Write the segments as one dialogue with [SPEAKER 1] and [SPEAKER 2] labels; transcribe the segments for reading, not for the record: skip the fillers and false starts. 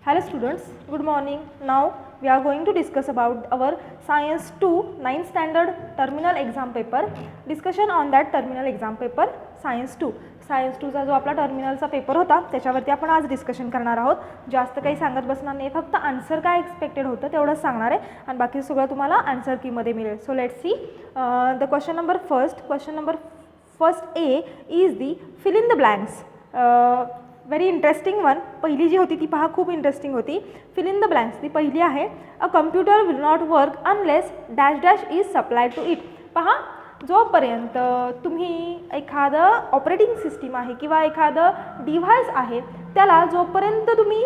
[SPEAKER 1] Hello students, good morning. Now we are going to discuss about our Science 2 9th standard terminal exam paper. Discussion on that terminal exam paper Science 2. Science 2 चा जो आपला टर्मिनलचा paper होता त्याच्यावरती आपण आज discussion करणार आहोत. जास्त काही सांगत बसणार नाही, फक्त आन्सर काय एक्सपेक्टेड होतं तेवढंच सांगणार आहे आणि बाकी सगळं तुम्हाला आन्सर की मध्ये मिळेल. So let's see the question number first A is the fill in the blanks. Very interesting one. पहिली जी होती ती पहा, खूप इंटरेस्टिंग होती. फिल इन द ब्लँक्स ती पहिली आहे. A computer will not work unless dash dash is supply to it. पहा, जोपर्यंत तुम्ही एखादं ऑपरेटिंग सिस्टीम आहे किंवा एखादं डिव्हाइस आहे त्याला जोपर्यंत तुम्ही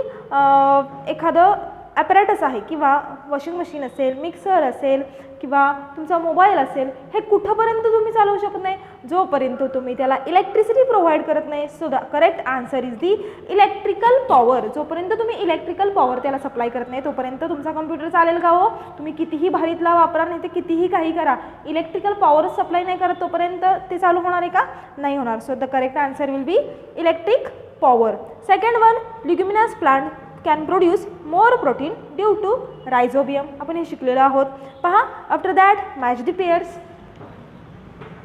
[SPEAKER 1] एखादं ॲपरेटस आहे किंवा वॉशिंग मशीन असेल, मिक्सर असेल किंवा तुमचा मोबाईल असेल, हे कुठंपर्यंत तुम्ही चालवू शकत नाही जोपर्यंत तुम्ही त्याला इलेक्ट्रिसिटी प्रोव्हाइड करत नाही. So the correct answer is the electrical power. जोपर्यंत तुम्ही इलेक्ट्रिकल पॉवर त्याला सप्लाय करत नाही तोपर्यंत तुमचा कम्प्युटर चालेल का हो? तुम्ही कितीही भारीतला वापरा, नाही तर कितीही काही करा, इलेक्ट्रिकल पॉवर सप्लाय नाही करत तोपर्यंत ते चालू होणार आहे का? नाही होणार. So the correct answer will be electric power. Second one, leguminous plant can produce more protein due to rhizobium. आपण हे शिकलेलो आहोत. पहा, after that match the pairs.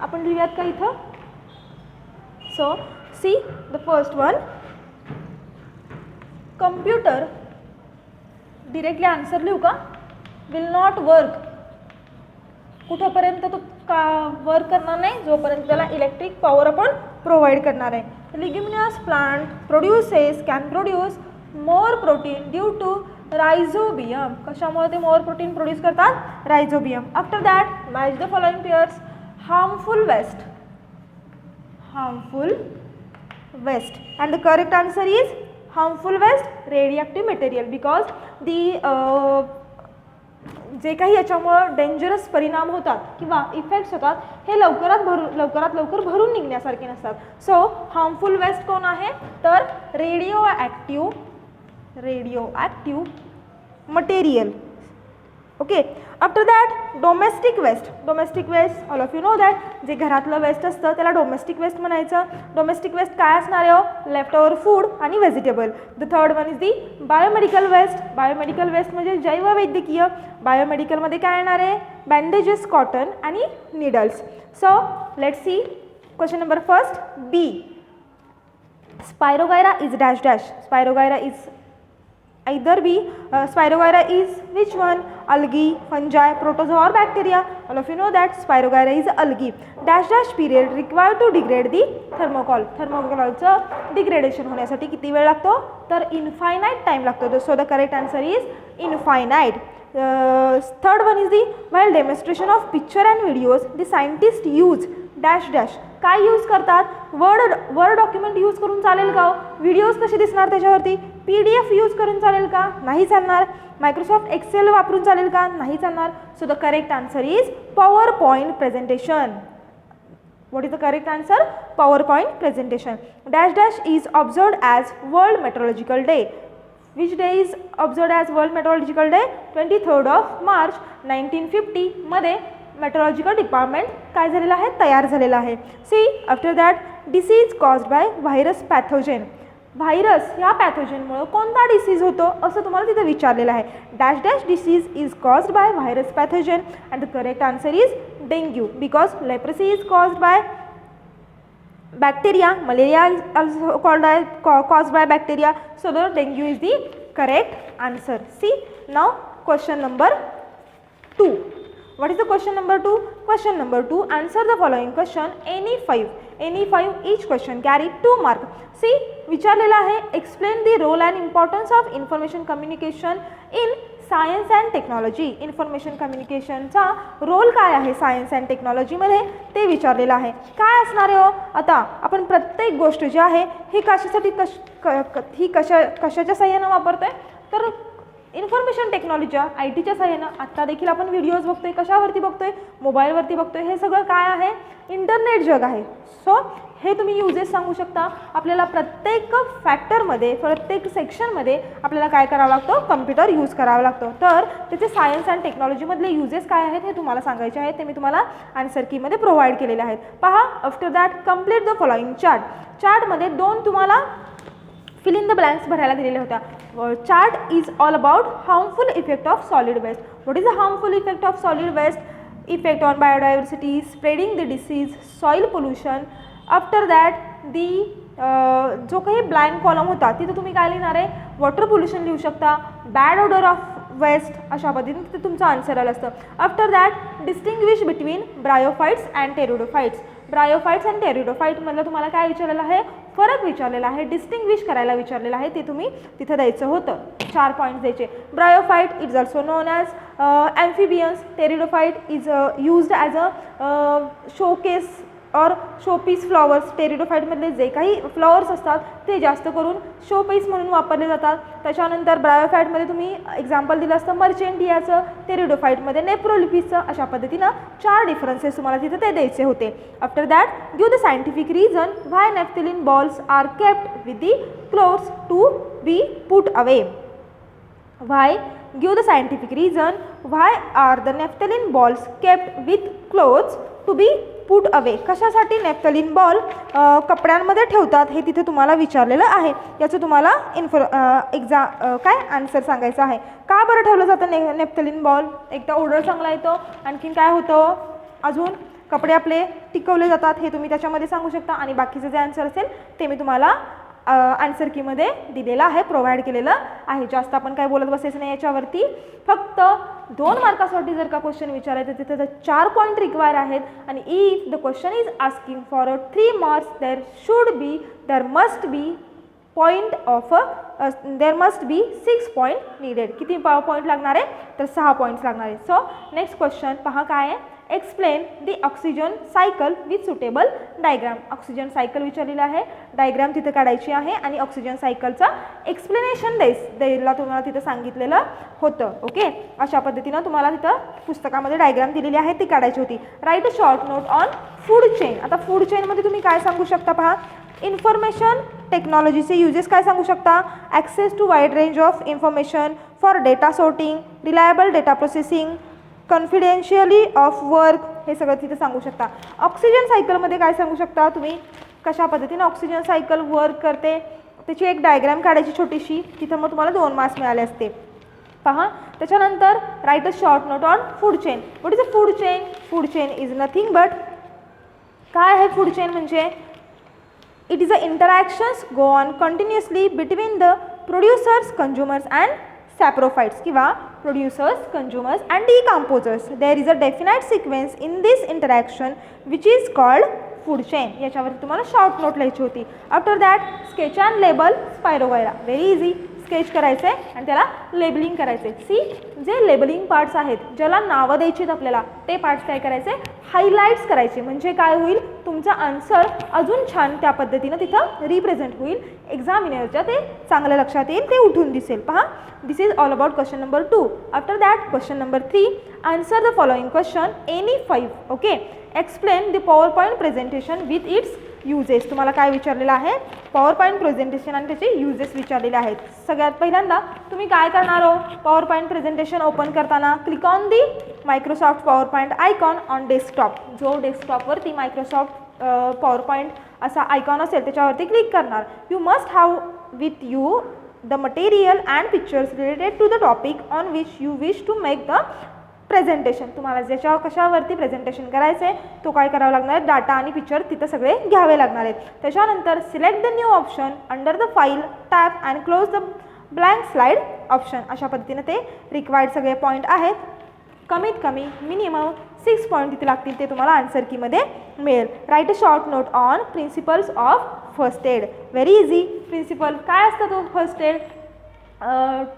[SPEAKER 1] आपण लिहूयात का इथं? So see the first one, computer, directly answer लिहू का? Will not work. कुठंपर्यंत तो का वर्क करणार नाही? जोपर्यंत त्याला इलेक्ट्रिक पॉवर आपण प्रोव्हाइड करणार आहे. Leguminous plant produces can produce more protein due to rhizobium. कशामुळे ते मोर प्रोटीन प्रोड्यूस करतात? Rhizobium. After that match the following pairs. Harmful waste, harmful waste, and the correct answer is harmful waste radioactive material. Because the जे काही याच्यामुळं dangerous परिणाम होतात किंवा effects होतात हे लवकरात लवकर भरून निघण्यासारखे नसतात. सो हार्मफुल वेस्ट कोण आहे? तर radio active material. Okay. After that domestic waste. Domestic waste all of you know that, जे घरातलं वेस्ट असतं त्याला डोमेस्टिक वेस्ट म्हणायचं. डोमेस्टिक वेस्ट काय असणार आहे? लेफ्ट ओव्हर फूड आणि vegetable. The third one is the biomedical waste. Biomedical waste म्हणजे जैववैद्यकीय. बायोमेडिकलमध्ये काय येणार आहे? बँडेजेस, कॉटन आणि needles. So let's see question number first B. Spirogyra is dash dash. Spirogyra is either be Spirogyra is which one? Algae, fungi, protozoa or bacteria? All of you know that Spirogyra is algae. Dash dash period required to degrade the thermocol. Thermocolचं degradation होण्यासाठी किती वेळ लागतो? तर infinite time लागतो. So the correct answer is infinite. Third one is the while demonstration of picture and videos the scientist use dash dash. काय use करतात? Word document use करून चालेल का? व्हिडिओज कसे दिसणार त्याच्यावरती? PDF यूज करून चालेल का? नाही चालणार. मायक्रोसॉफ्ट एक्सेल वापरून चालेल का? नाही चालणार. So the correct answer is power point presentation. What is the correct answer? Power point presentation. Dash dash is observed as world meteorological day. Which day is observed as world meteorological day? 23rd of March 1950 मध्ये meteorological department काय झालेलं आहे? तयार झालेलं आहे. See after that disease caused by virus pathogen. Virus ह्या पॅथोजेनमुळं कोणता डिसीज होतो असं तुम्हाला तिथे विचारलेलं आहे. Dash dash disease is caused by virus pathogen and the correct answer is dengue. Because leprosy is caused by bacteria, malaria is also caused by bacteria. So the dengue is the correct answer. See now question number 2. What is the question number 2? Question number 2, answer the following question any 5 each question carry 2 mark. See विचारलेला आहे explain the role and importance of information communication in science and technology. Information कम्युनिकेशनचा role काय आहे science and टेक्नॉलॉजीमध्ये ते विचारलेलं आहे. काय असणार आहे हो? आता आपण प्रत्येक गोष्ट जी आहे ही कशासाठी कशाच्या साह्यानं वापरतोय? तर इन्फॉर्मेशन टेक्नॉलॉजीच्या IT च्या साह्यानं. आत्ता देखील आपण व्हिडिओज बघतोय. कशावरती बघतोय? मोबाईलवरती बघतोय. हे सगळं काय आहे? इंटरनेट जग आहे. सो हे तुम्ही युजेस सांगू शकता. आपल्याला प्रत्येक फॅक्टरमध्ये, प्रत्येक सेक्शनमध्ये आपल्याला काय करावं लागतं? कम्प्युटर यूज करावा लागतो. तर त्याचे सायन्स अँड टेक्नॉलॉजीमधले युजेस काय आहेत हे तुम्हाला सांगायचे आहेत. ते मी तुम्हाला आन्सर कीमध्ये प्रोव्हाइड केलेले आहेत. पहा, after that complete the following chart. चार्टमध्ये 2 तुम्हाला फिल इन द ब्लँक्स भरायला दिलेल्या होत्या. chart is all about harmful effect of solid waste. What is the harmful effect of solid waste? Effect on biodiversity, spreading the disease, soil pollution. After that the जो काही blank column होता तिथे तुम्ही काय लिहिणार आहे, वॉटर पोल्युशन लिहू शकता, बॅड ऑर्डर ऑफ वेस्ट, अशा पद्धतीने ते तुमचं आन्सर आलं असतं. After that distinguish between bryophytes and pteridophytes. Bryophytes and टेरिडोफाइटमधलं तुम्हाला काय विचारलेलं आहे, फरक विचारलेला आहे, डिस्टिंग्विश करायला विचारलेलं आहे, ते तुम्ही तिथं द्यायचं होतं. 4 पॉईंट्स द्यायचे. Bryophyte is also non as amphibians. Pteridophyte is used as a showcase और शोपीस फ्लॉवर्स. टेरिडोफाइटमधले जे काही फ्लॉवर्स असतात ते जास्त करून शोपीस म्हणून वापरले जातात. त्याच्यानंतर ब्रायोफाइटमध्ये तुम्ही एक्झाम्पल दिलं असतं मर्चेंटियाचं, टेरिडोफाइटमध्ये नेप्रोलिफिसचं. अशा पद्धतीनं 4 डिफरन्सेस तुम्हाला तिथे ते द्यायचे होते. After that give the scientific reason why naphthalene balls are kept with the clothes to be put away. Why give the scientific reason why are the naphthalene balls kept with clothes to be put away. कशासाठी naphthalene ball कपड्यांमध्ये ठेवतात हे तिथे तुम्हाला विचारलेलं आहे. याचं तुम्हाला काय आन्सर सांगायचं आहे. का बरं ठेवलं जातं नेफ्थलीन बॉल? एक तर ऑर्डर चांगला येतो, आणखीन काय होतं, अजून कपडे आपले टिकवले जातात, हे तुम्ही त्याच्यामध्ये सांगू शकता. आणि बाकीचं जे आन्सर असेल ते मी तुम्हाला आन्सर कीमध्ये दिलेलं आहे, प्रोव्हाइड केलेलं आहे. जास्त आपण काय बोलत बसायचं नाही याच्यावरती. फक्त 2 मार्कासाठी जर का क्वेश्चन विचारायचं तिथे तर 4 पॉईंट रिक्वायर आहेत. आणि if the question is asking for 3 marks there must be 6 point needed. किती पॉईंट लागणार आहे तर 6 पॉईंट्स लागणार आहे. सो नेक्स्ट क्वेश्चन पहा काय आहे. Explain the oxygen cycle with suitable diagram. Oxygen cycle विचारलेलं आहे, डायग्राम तिथे काढायची आहे आणि ऑक्सिजन सायकलचा एक्सप्लेनेशन द्यायला तुम्हाला तिथं सांगितलेलं होतं. ओके, अशा पद्धतीनं तुम्हाला तिथं पुस्तकामध्ये डायग्राम दिलेली आहे ती काढायची होती. Right a short note on food chain. आता फूड चेनमध्ये तुम्ही काय सांगू शकता पहा. इन्फॉर्मेशन टेक्नॉलॉजीचे युजेस काय सांगू शकता. Access to wide range of information for data sorting, reliable data processing, confidentially of work, हे सगळं तिथे सांगू शकता. ऑक्सिजन सायकलमध्ये काय सांगू शकता तुम्ही, कशा पद्धतीने ऑक्सिजन सायकल वर्क करते त्याची एक डायग्राम काढायची छोटीशी, तिथं मग तुम्हाला 2 मार्क्स मिळाले असते. पहा त्याच्यानंतर write a short note on food chain. What is a food chain? Food chain is nothing but, काय आहे फूड चेन म्हणजे, it is a interactions go on continuously between the producers, consumers and saprophytes किंवा producers, consumers and decomposers. There is a definite sequence in this interaction which is called food chain. याच्यावरती तुम्हाला short note लिहायची होती. After that sketch and label spirogyra. Very easy. Sketch करायचं आहे आणि त्याला labelling करायचं आहे. सी जे लेबलिंग पार्ट्स आहेत ज्याला नावं द्यायची आहेत आपल्याला ते पार्ट्स काय करायचे, हायलाईट्स करायचे. म्हणजे काय होईल, तुमचा आन्सर अजून छान त्या पद्धतीनं तिथं रिप्रेझेंट होईल. एक्झामिनरच्या ते चांगलं लक्षात येईल, ते उठून दिसेल. पहा, this is all about question number 2. After that question number 3. Answer the following question any 5. Okay. Explain the power point presentation with its uses. तुम्हाला काय विचारलेलं आहे, पॉवर पॉईंट प्रेझेंटेशन आणि त्याचे युजेस विचारलेले आहेत. सगळ्यात पहिल्यांदा तुम्ही काय करणार हो, पॉवर पॉईंट प्रेझेंटेशन ओपन करताना click on the Microsoft power point icon on desktop. जो डेस्कटॉपवरती मायक्रोसॉफ्ट पॉवर पॉईंट असा आयकॉन असेल त्याच्यावरती क्लिक करणार. You must have with you the material and pictures related to the topic on which you wish to make the presentation. तुम्हाला ज्याच्या कशावरती presentation करायचं आहे तो काय करावं लागणार आहे, डाटा आणि पिक्चर तिथं सगळे घ्यावे लागणार आहेत. त्याच्यानंतर select the new option under the file tab and close the blank slide option. अशा पद्धतीने ते रिक्वायर्ड सगळे पॉईंट आहेत. कमीत कमी मिनिमम 6 पॉईंट तिथे लागतील, ते तुम्हाला आन्सर कीमध्ये मिळेल. Write a short note on principles of first aid. Very easy. Principle काय असतं तो first aid,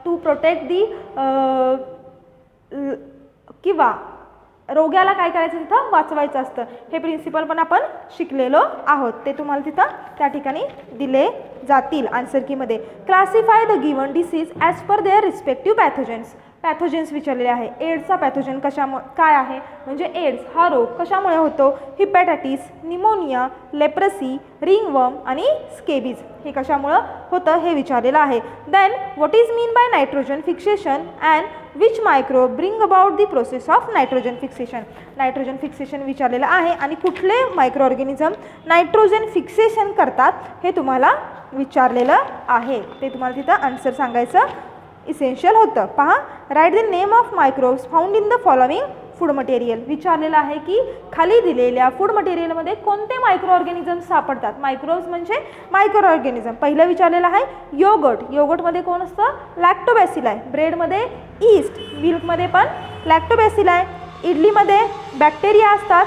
[SPEAKER 1] to protect the किंवा रोग्याला काय करायचं तिथं वाचवायचं असतं. हे प्रिन्सिपल पण आपण शिकलेलो आहोत, ते तुम्हाला तिथं त्या ठिकाणी दिले जातील आन्सर कीमध्ये. Classify the given disease as per their respective pathogens. Pathogens विचारलेले आहे. एड्सचा पॅथोजन काय आहे म्हणजे एड्स हा रोग कशामुळे होतो. हिपॅटायटिस, निमोनिया, लेप्रसी, रिंगवर्म आणि स्केबीज हे कशामुळं होतं हे विचारलेलं आहे. Then what is mean by nitrogen fixation and which micro bring about the process of nitrogen fixation. Nitrogen fixation विचारलेलं आहे आणि कुठले मायक्रो ऑर्गॅनिझम नायट्रोजन फिक्सेशन करतात हे तुम्हाला विचारलेलं आहे. ते तुम्हाला तिथं आन्सर सांगायचं इसेन्शियल होतं. पहा, write the name of microbes found in the following food material. विचारलेलं आहे की खाली दिलेल्या फूड मटेरियलमध्ये कोणते मायक्रो ऑर्गॅनिझम सापडतात. मायक्रोब्स म्हणजे मायक्रो ऑर्गॅनिझम. पहिलं विचारलेलं आहे योगर्ट. योगर्टमध्ये कोण असतं लॅक्टोबॅसिलाई. ब्रेडमध्ये ईस्ट, मिल्कमध्ये पण लॅक्टोबॅसिलाई. इडलीमध्ये बॅक्टेरिया असतात.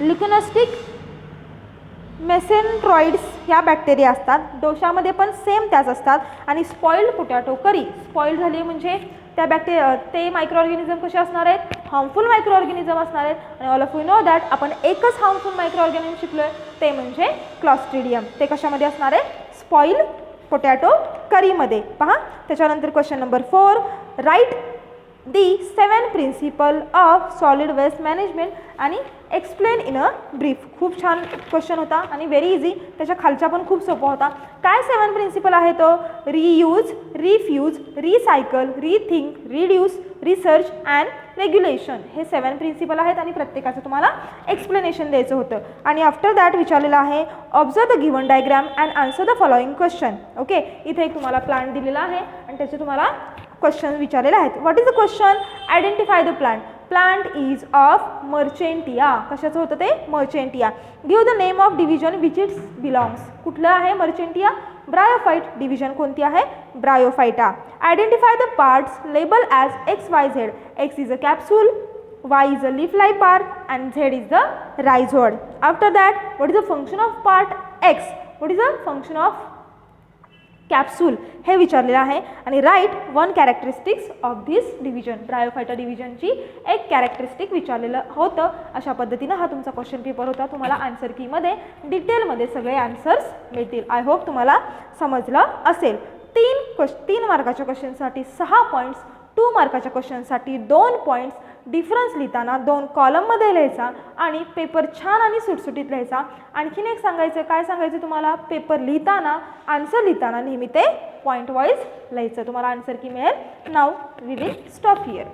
[SPEAKER 1] लिकोनोस्टिक मेसेंट्रॉइड्स ह्या बॅक्टेरिया असतात. डोशामध्ये पण सेम त्याच असतात. आणि स्पॉइल्ड पोटॅटो करी. स्पॉइल्ड झाली म्हणजे त्या ते मायक्रो ऑर्गॅनिझम कसे असणार आहेत, हार्मफुल मायक्रो ऑर्गॅनिझम असणार आहेत. आणि all of you know that आपण एकच हार्मफुल मायक्रो ऑर्गॅनिझम शिकलो आहे ते म्हणजे क्लॉस्ट्रिडियम. ते कशामध्ये असणार आहे स्पॉइल्ड पोटॅटो करीमध्ये. पहा, त्याच्यानंतर question number 4, write the 7 principle of solid waste management आणि एक्सप्लेन इन अ ब्रीफ. खूप छान क्वेश्चन होता आणि व्हेरी इझी. त्याच्या खालचा पण खूप सोपा होता. काय 7 प्रिन्सिपल आहे तो, reuse, refuse, recycle, rethink, reduce, research and regulation. हे 7 प्रिन्सिपल आहेत आणि प्रत्येकाचं तुम्हाला एक्सप्लेनेशन द्यायचं होतं. आणि आफ्टर दॅट विचारलेलं आहे observe the given diagram and answer the following question. Okay, इथे एक तुम्हाला प्लांट दिलेला आहे आणि त्याचे तुम्हाला क्वेश्चन विचारलेले आहेत. What is the question, identify the plant. Plant is of Marchantia. कशाचं होतं ते Marchantia. Give the name of division which its belongs. कुठलं आहे मर्चेंटिया, ब्रायोफाइट. डिव्हिजन कोणती आहे bryophyta. Identify the parts label as XYZ. X is a capsule, Y is a leaf-like part and Z is the rhizode. After that, what is the function of part X? What is the function of capsule हे विचारलेलं आहे. आणि write 1 characteristics of this division. Bryophyta डिव्हिजनची एक characteristic विचारलेलं होतं. अशा पद्धतीनं हा तुमचा क्वेश्चन पेपर होता. तुम्हाला आन्सर कीमध्ये डिटेलमध्ये सगळे आन्सर्स मिळतील. आय होप तुम्हाला समजलं असेल. 3 मार्काच्या क्वेश्चनसाठी 6 पॉईंट्स, 2 मार्काच्या क्वेश्चनसाठी 2 पॉईंट्स. डिफरन्स लिहिताना 2 कॉलममध्ये लिहायचा आणि पेपर छान आणि सुटसुटीत लिहायचा. आणखीन एक सांगायचं, काय सांगायचं तुम्हाला, पेपर लिहिताना आन्सर लिहिताना नेहमी ते पॉईंट वाईज लिहायचं. तुम्हाला आन्सर की मिळेल. Now we will stop here.